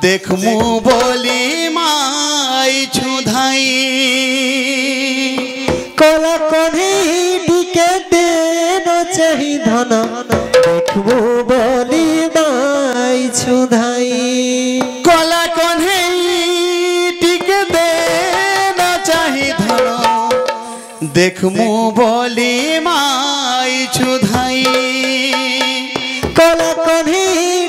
देखमु बोली माई छुधाई कला कन्हे टिके देन चाही धन देखमु बोली माई छुधाई कला कन्हे टिके देन चाही धन देखमु बोली माई छुधाई कला कन्हे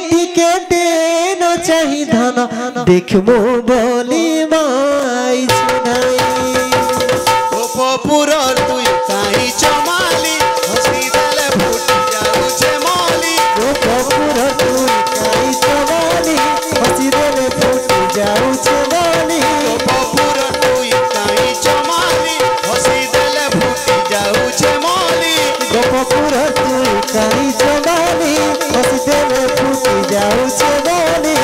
टिके देन चाही धन देखमु बोली माई छुधाई पपुर तुई काई चमाली हसी देले फुटी जाउछे मौली पपुर तुई काई चमाली हसी देले फुटी जाउछे मौली पपुर तुई काई चमाली हसी देले फुटी जाउछे मौली पपुर तुई काई चमाली हसी देले फुटी जाउछे मौली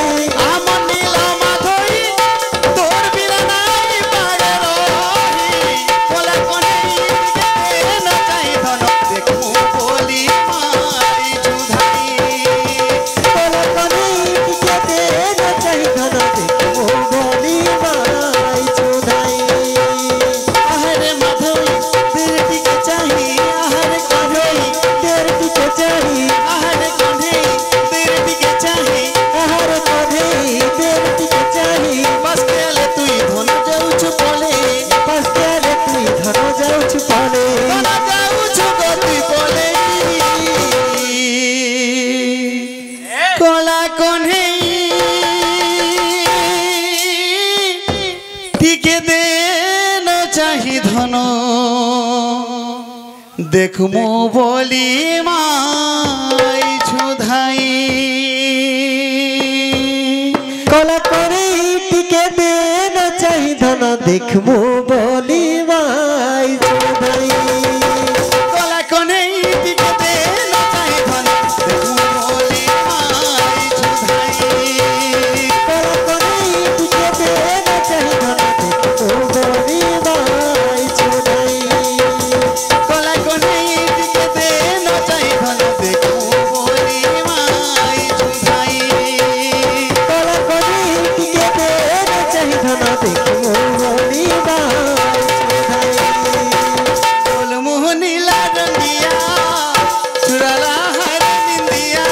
देखमु बोली माई छुधाई कला करे टिके देन चाही धन देखमु बोली माई छुधाई कला कने टिके देन चाही धन देखमु बोली माई छुधाई कला करे टिके देन चाही धन देखमु बोली माई छुधाई कला कने टिके देन चाही धन देखमु बोली माई छुधाई कला करे टिके देन चाही धन देखमु बोली माई छुधाई बोल मोहनी लाडंगिया चुराला हर निंदिया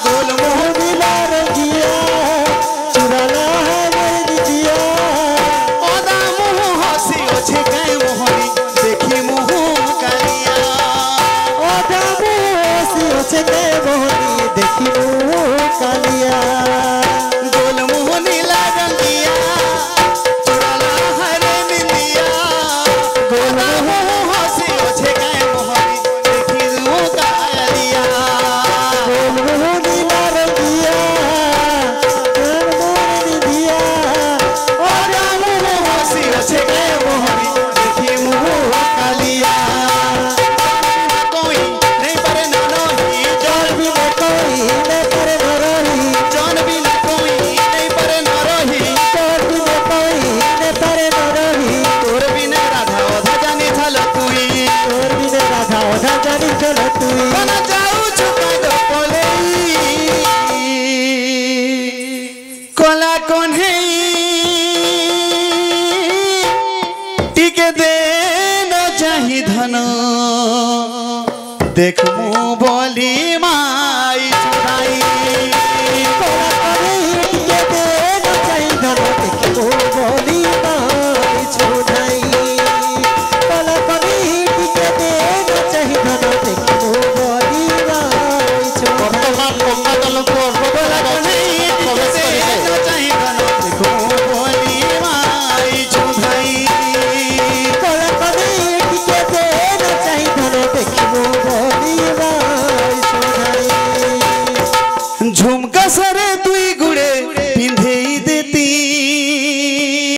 गोल मोहनी रंगिया चुराला हमारे दिदिया ओदा मुह हसी ओछे गए मोहनी देखी मुह कालिया ओदा मुसी ओछे के मोहनी देखी मुह कालिया गोल मोहनी लाडंगिया चुराला हर निंदिया गोला मुह हसी ओछे गए मोहनी देखी मुह कालिया बोल मोहनी रंगिया मोहनी दिया ओदा मुह हसी ओछे गए मोहनी देखी मुह कालिया कोई नहीं परे ना नहीं जल भी न कोई न करे न रही जान भी ना कोई नहीं परे ना रही जल भी न कोई न करे न रही तोर बिना राधा ओधा जानी थल तुई तोर बिना राधा ओधा जानी चल तुई बना जाऊ छुका दो कोले कोला कोन्हे टिके देन चाही धन देखमु बोली माई